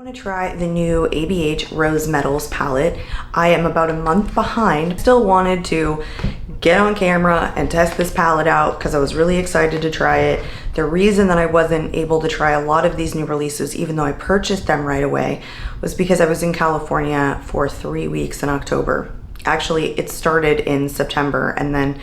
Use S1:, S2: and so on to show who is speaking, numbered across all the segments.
S1: To try the new ABH Rose Metals palette. I am about a month behind. Still wanted to get on camera and test this palette out because I was really excited to try it. The reason that I wasn't able to try a lot of these new releases, even though I purchased them right away, was because I was in California for 3 weeks in October. Actually, it started in September and then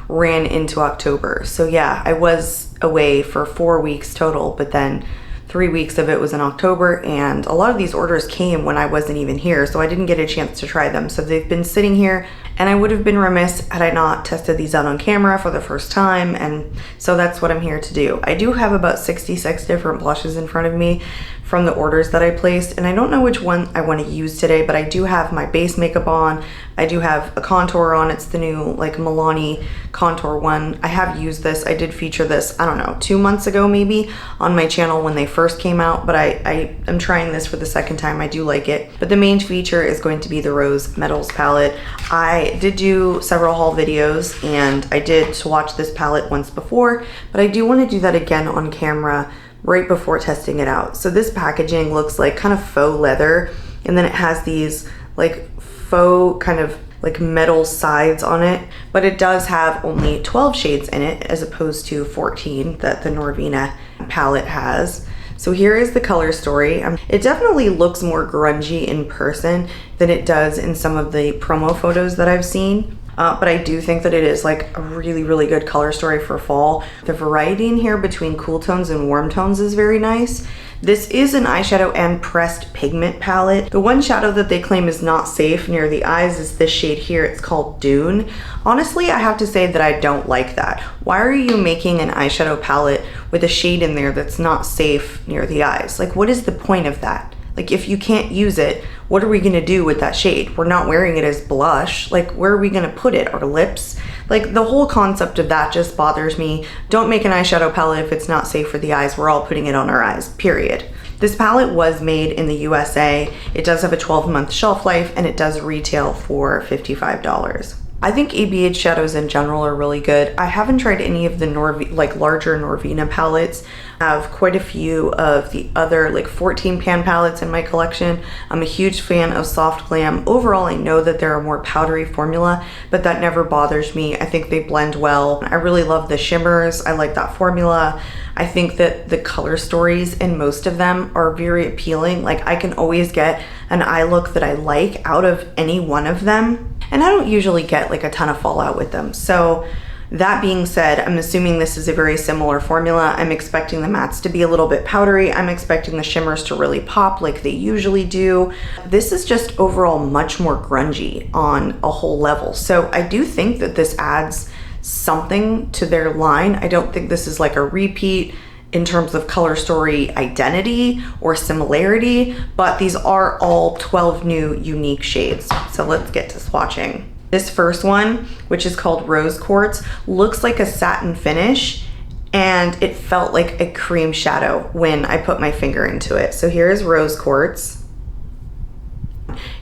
S1: ran into October. So yeah, I was away for 4 weeks total, but then 3 weeks of it was in October, and a lot of these orders came when I wasn't even here, so I didn't get a chance to try them. So they've been sitting here, and I would have been remiss had I not tested these out on camera for the first time, and so that's what I'm here to do. I do have about 66 different blushes in front of me from the orders that I placed, and I don't know which one I want to use today, but I do have my base makeup on. I do have a contour on. It's the new like Milani contour one. I have used this. I did feature this, I don't know, 2 months ago maybe on my channel when they first came out, but I am trying this for the second time. I do like it. But the main feature is going to be the Rose Metals palette. I did do several haul videos, and I did swatch this palette once before, but I do want to do that again on camera right before testing it out. So this packaging looks like kind of faux leather, and then it has these like faux kind of like metal sides on it, but it does have only 12 shades in it as opposed to 14 that the Norvina palette has. So here is the color story. It definitely looks more grungy in person than it does in some of the promo photos that I've seen. But I do think that it is like a really, really good color story for fall. The variety in here between cool tones and warm tones is very nice. This is an eyeshadow and pressed pigment palette. The one shadow that they claim is not safe near the eyes is this shade here. It's called Dune. Honestly, I have to say that I don't like that. Why are you making an eyeshadow palette with a shade in there that's not safe near the eyes? Like, what is the point of that? Like, if you can't use it, what are we gonna do with that shade? We're not wearing it as blush. Like, where are we gonna put it? Our lips? Like, the whole concept of that just bothers me. Don't make an eyeshadow palette if it's not safe for the eyes. We're all putting it on our eyes, period. This palette was made in the USA. It does have a 12-month shelf life, and it does retail for $55. I think ABH shadows in general are really good. I haven't tried any of the larger Norvina palettes. I have quite a few of the other like 14 pan palettes in my collection. I'm a huge fan of Soft Glam. Overall, I know that they're a more powdery formula, but that never bothers me. I think they blend well. I really love the shimmers. I like that formula. I think that the color stories in most of them are very appealing. Like, I can always get an eye look that I like out of any one of them. And I don't usually get like a ton of fallout with them. So that being said, I'm assuming this is a very similar formula. I'm expecting the mattes to be a little bit powdery. I'm expecting the shimmers to really pop like they usually do. This is just overall much more grungy on a whole level. So I do think that this adds something to their line. I don't think this is like a repeat in terms of color story identity or similarity, but these are all 12 new unique shades. So let's get to swatching. This first one, which is called Rose Quartz, looks like a satin finish, and it felt like a cream shadow when I put my finger into it. So here is Rose Quartz.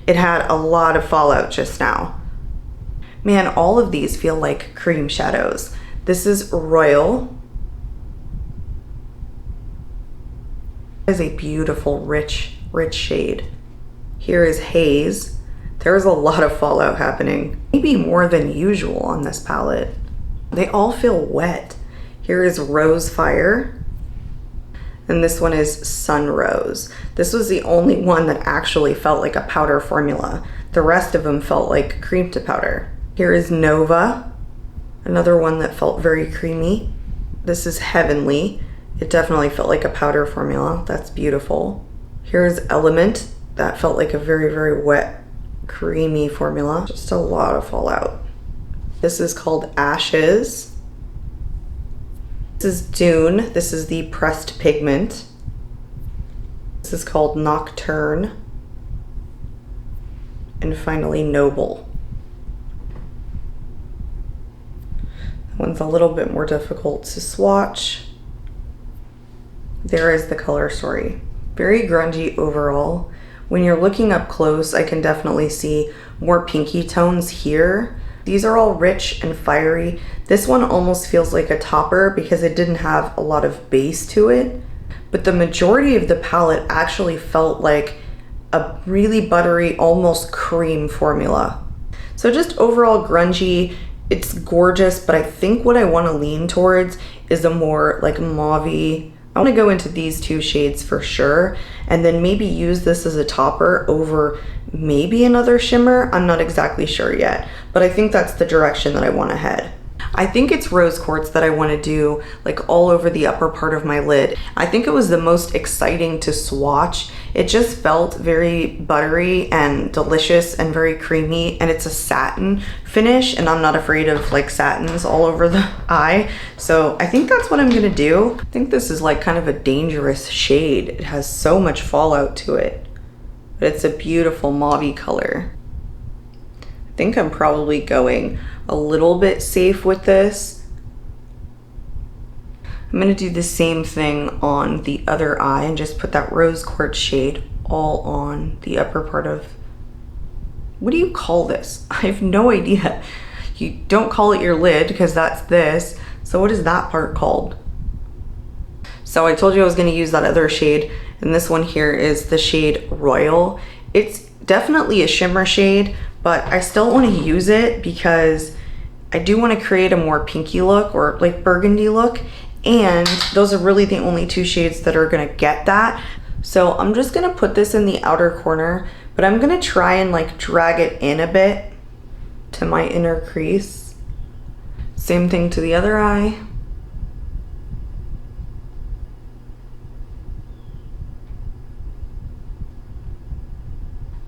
S1: It had a lot of fallout just now. Man, all of these feel like cream shadows. This is Royal. Is a beautiful, rich shade. Here is Haze. There's a lot of fallout happening, maybe more than usual on this palette. They all feel wet. Here is Rose Fire, and this one is Sun Rose. This was the only one that actually felt like a powder formula. The rest of them felt like cream to powder. Here is Nova, another one that felt very creamy. This is Heavenly. It definitely felt like a powder formula. That's beautiful. Here's Element. That felt like a very, very wet, creamy formula. Just a lot of fallout. This is called Ashes. This is Dune. This is the pressed pigment. This is called Nocturne. And finally, Noble. That one's a little bit more difficult to swatch. There is the color story. Very grungy overall. When you're looking up close, I can definitely see more pinky tones here. These are all rich and fiery. This one almost feels like a topper because it didn't have a lot of base to it, but the majority of the palette actually felt like a really buttery, almost cream formula. So just overall grungy. It's gorgeous, but I think what I want to lean towards is a more like mauve. I want to go into these two shades for sure, and then maybe use this as a topper over maybe another shimmer. I'm not exactly sure yet, but I think that's the direction that I want to head. I think it's rose quartz that I want to do like all over the upper part of my lid. I think it was the most exciting to swatch. It just felt very buttery and delicious and very creamy, and it's a satin finish, and I'm not afraid of like satins all over the eye. So I think that's what I'm gonna do. I think this is like kind of a dangerous shade. It has so much fallout to it, but it's a beautiful mauve color. I think I'm probably going a little bit safe with this. I'm gonna do the same thing on the other eye and just put that rose quartz shade all on the upper part of, what do you call this? I have no idea. You don't call it your lid because that's this. So what is that part called? So I told you I was gonna use that other shade, and this one here is the shade Royal. It's definitely a shimmer shade, but I still want to use it because I do want to create a more pinky look or like burgundy look, and those are really the only two shades that are going to get that. So I'm just going to put this in the outer corner, but I'm going to try and like drag it in a bit to my inner crease. Same thing to the other eye.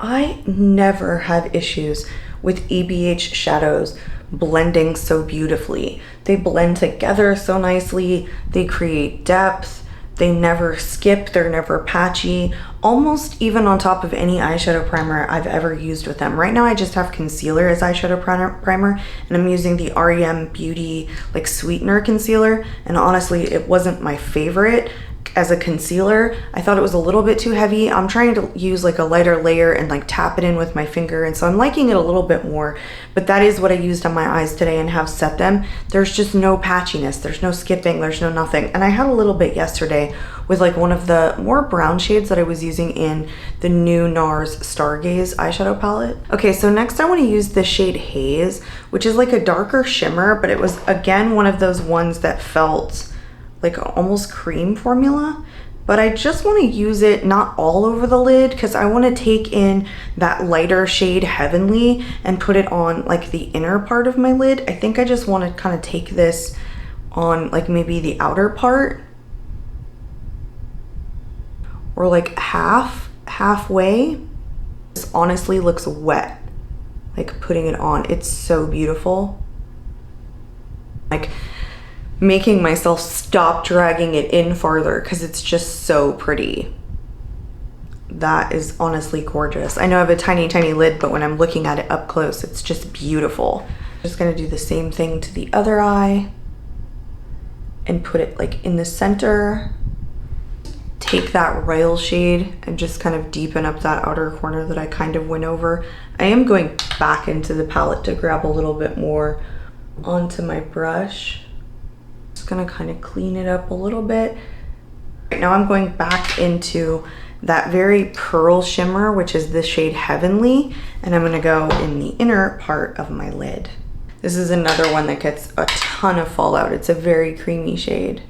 S1: I never had issues with ABH shadows blending so beautifully. They blend together so nicely, they create depth, they never skip, they're never patchy, almost even on top of any eyeshadow primer I've ever used with them. Right now I just have concealer as eyeshadow primer, and I'm using the r.e.m Beauty like sweetener concealer, and honestly it wasn't my favorite as a concealer. I thought it was a little bit too heavy. I'm trying to use like a lighter layer and like tap it in with my finger, and so I'm liking it a little bit more, but that is what I used on my eyes today and have set them. There's just no patchiness, there's no skipping, there's no nothing. And I had a little bit yesterday with like one of the more brown shades that I was using in the new NARS Stargaze eyeshadow palette. Okay, so next I want to use the shade Haze, which is like a darker shimmer, but it was again one of those ones that felt like almost cream formula, but I just want to use it not all over the lid because I want to take in that lighter shade Heavenly and put it on like the inner part of my lid. I think I just want to kind of take this on like maybe the outer part, or like halfway. This honestly looks wet, like putting it on. It's so beautiful. Like making myself stop dragging it in farther because it's just so pretty. That is honestly gorgeous. I know I have a tiny lid, but when I'm looking at it up close, it's just beautiful. I'm just gonna do the same thing to the other eye and put it like in the center. Take that Royal shade and just kind of deepen up that outer corner that I kind of went over. I am going back into the palette to grab a little bit more onto my brush. Just gonna kind of clean it up a little bit. Right now I'm going back into that very pearl shimmer, which is the shade Heavenly, and I'm gonna go in the inner part of my lid. This is another one that gets a ton of fallout. It's a very creamy shade.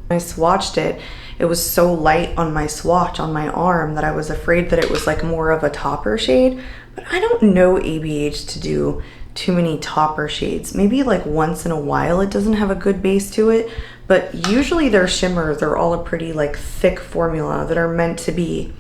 S1: When I swatched it, it was so light on my swatch on my arm that I was afraid that it was like more of a topper shade, but I don't know ABH to do too many topper shades. Maybe like once in a while it doesn't have a good base to it, but usually their shimmers are all a pretty like thick formula that are meant to be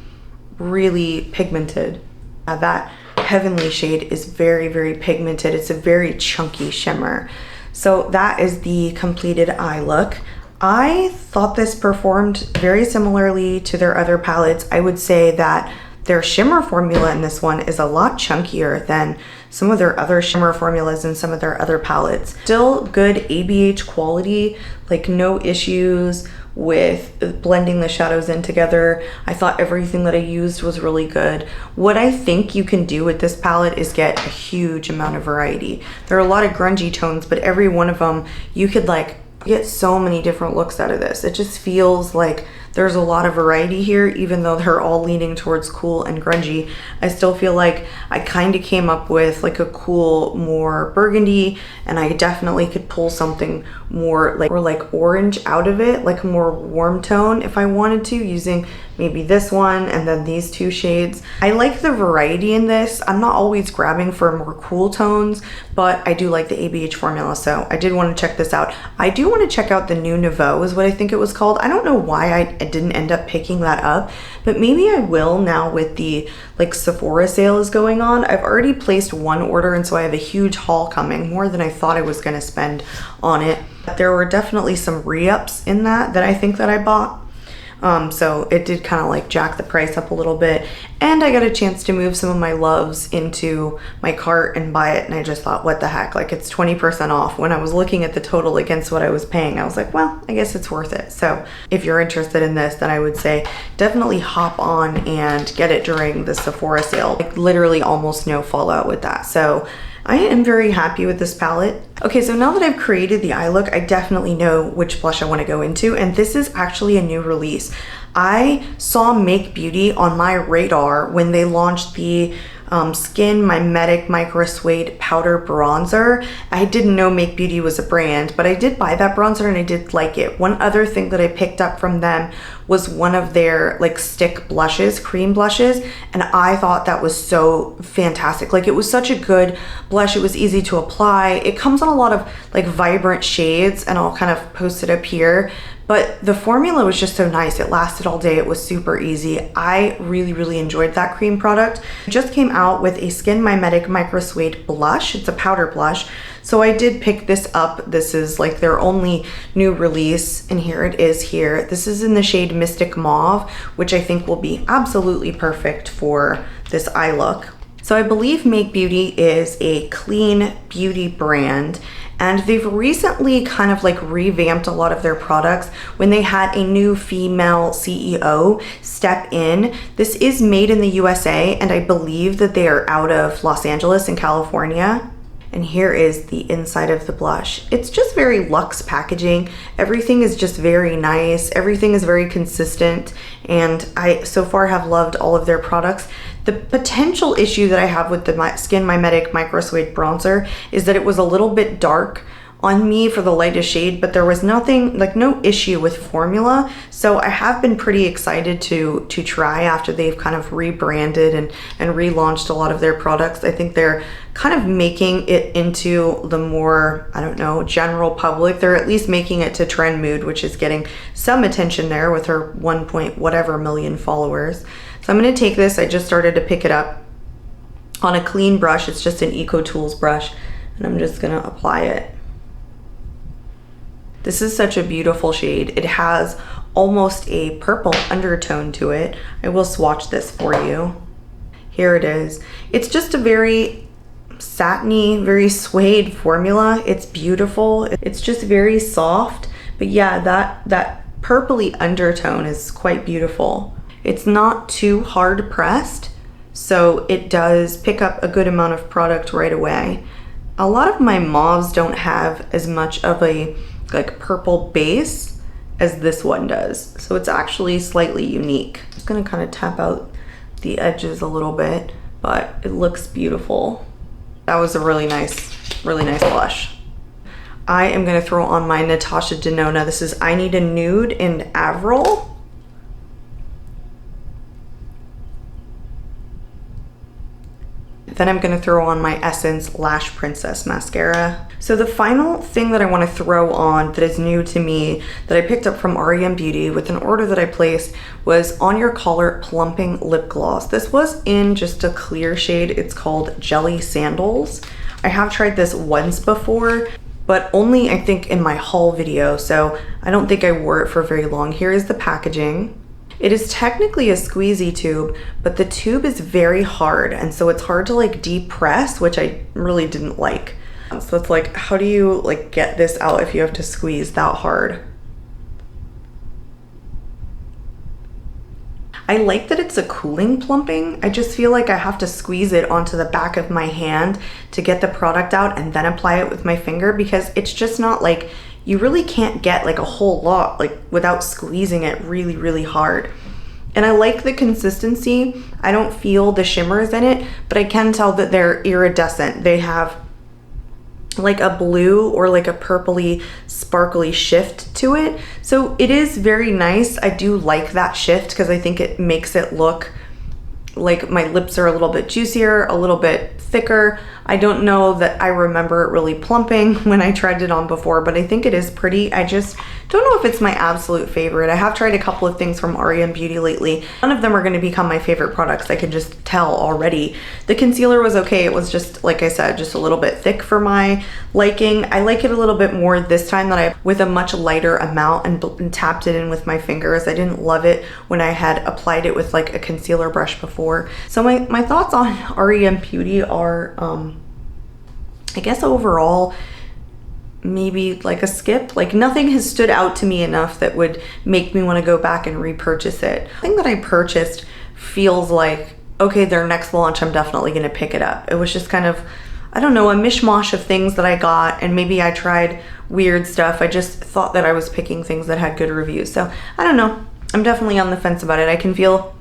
S1: really pigmented. That Heavenly shade is very pigmented. It's a very chunky shimmer. So that is the completed eye look. I thought this performed very similarly to their other palettes. I would say that their shimmer formula in this one is a lot chunkier than some of their other shimmer formulas in some of their other palettes. Still good ABH quality, like no issues with blending the shadows in together. I thought everything that I used was really good. What I think you can do with this palette is get a huge amount of variety. There are a lot of grungy tones, but every one of them, you could like get so many different looks out of this. It just feels like there's a lot of variety here, even though they're all leaning towards cool and grungy. I still feel like I kind of came up with like a cool, more burgundy, and I definitely could pull something more like orange out of it, like a more warm tone if I wanted to, using maybe this one and then these two shades. I like the variety in this. I'm not always grabbing for more cool tones, but I do like the ABH formula, so I did want to check this out. I do want to check out the new Nouveau is what I think it was called. I don't know why I didn't end up picking that up, but maybe I will now with the like Sephora sale is going on. I've already placed one order, and so I have a huge haul coming, more than I thought I was going to spend on it. There were definitely some re-ups in that I think that I bought. So it did kind of like jack the price up a little bit, and I got a chance to move some of my loves into my cart and buy it, and I just thought, what the heck, like it's 20% off. When I was looking at the total against what I was paying, I was like, well, I guess it's worth it. So if you're interested in this, then I would say definitely hop on and get it during the Sephora sale. Like literally almost no fallout with that. So I am very happy with this palette. Okay, so now that I've created the eye look, I definitely know which blush I want to go into, and this is actually a new release. I saw Make Beauty on my radar when they launched the Skin Mimetic Microsuede Powder Bronzer. I didn't know Make Beauty was a brand, but I did buy that bronzer and I did like it. One other thing that I picked up from them was one of their like stick blushes, cream blushes, and I thought that was so fantastic. Like it was such a good blush. It was easy to apply. It comes on a lot of like vibrant shades, and I'll kind of post it up here. But the formula was just so nice. It lasted all day. It was super easy. I really, really enjoyed that cream product. It just came out with a Skin Mimetic Microsuede blush. It's a powder blush. So I did pick this up. This is like their only new release, and here it is here. This is in the shade Mystic Mauve, which I think will be absolutely perfect for this eye look. So I believe Make Beauty is a clean beauty brand, and they've recently kind of like revamped a lot of their products when they had a new female CEO step in. This is made in the USA, and I believe that they are out of Los Angeles in California. And here is the inside of the blush. It's just very luxe packaging. Everything is just very nice. Everything is very consistent, and I so far have loved all of their products. The potential issue that I have with the Skin Mimetic Microsuede Bronzer is that it was a little bit dark on me for the lightest shade, but there was nothing, like no issue with formula. So I have been pretty excited to try after they've kind of rebranded and relaunched a lot of their products. I think they're kind of making it into the more, I don't know, general public. They're at least making it to Trend Mood, which is getting some attention there with her 1 point whatever million followers. So I'm gonna take this, I just started to pick it up on a clean brush. It's just an Eco Tools brush, and I'm just gonna apply it. This is such a beautiful shade. It has almost a purple undertone to it. I will swatch this for you. Here it is. It's just a very satiny, very suede formula. It's beautiful. It's just very soft. But yeah, that purpley undertone is quite beautiful. It's not too hard pressed, so it does pick up a good amount of product right away. A lot of my mauves don't have as much of a like purple base as this one does, so it's actually slightly unique. I'm just gonna kind of tap out the edges a little bit, but it looks beautiful. That was a really nice blush. I am gonna throw on my Natasha Denona. This is I Need a Nude in Averyl. Then I'm gonna throw on my Essence Lash Princess mascara. So the final thing that I wanna throw on that is new to me that I picked up from r.e.m Beauty with an order that I placed was On Your Collar Plumping Lip Gloss. This was in just a clear shade. It's called Jelly Sandals. I have tried this once before, but only I think in my haul video, so I don't think I wore it for very long. Here is the packaging. It is technically a squeezy tube, but the tube is very hard, and so it's hard to like depress, which I really didn't like. So it's like, how do you like get this out if you have to squeeze that hard? I like that it's a cooling plumping. I just feel like I have to squeeze it onto the back of my hand to get the product out and then apply it with my finger, because it's just not like you really can't get like a whole lot like without squeezing it really, really hard. And I like the consistency. I don't feel the shimmers in it, but I can tell that they're iridescent. They have like a blue or like a purpley sparkly shift to it. So it is very nice. I do like that shift because I think it makes it look like my lips are a little bit juicier, a little bit thicker. I don't know that I remember it really plumping when I tried it on before, but I think it is pretty. I just don't know if it's my absolute favorite. I have tried a couple of things from r.e.m beauty lately. None of them are going to become my favorite products. I can just tell already. The concealer was okay. It was just, like I said, just a little bit thick for my liking. I like it a little bit more this time that I, with a much lighter amount and tapped it in with my fingers. I didn't love it when I had applied it with like a concealer brush before. So my thoughts on r.e.m beauty are, I guess overall, maybe like a skip. Like nothing has stood out to me enough that would make me want to go back and repurchase it. The thing that I purchased feels like, okay, their next launch, I'm definitely going to pick it up. It was just kind of, I don't know, a mishmash of things that I got, and maybe I tried weird stuff. I just thought that I was picking things that had good reviews. So I don't know. I'm definitely on the fence about it. I can feel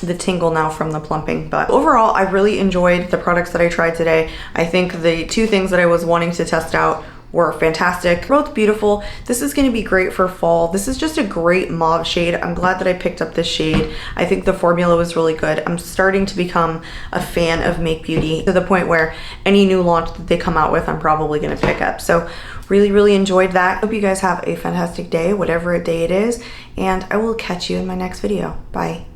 S1: the tingle now from the plumping, but overall I really enjoyed the products that I tried today. I think the two things that I was wanting to test out were fantastic, both beautiful. This is going to be great for fall. This is just a great mauve shade. I'm glad that I picked up this shade. I think the formula was really good. I'm starting to become a fan of Make Beauty to the point where any new launch that they come out with, I'm probably going to pick up. So really enjoyed that. Hope you guys have a fantastic day, whatever day it is, and I will catch you in my next video. Bye.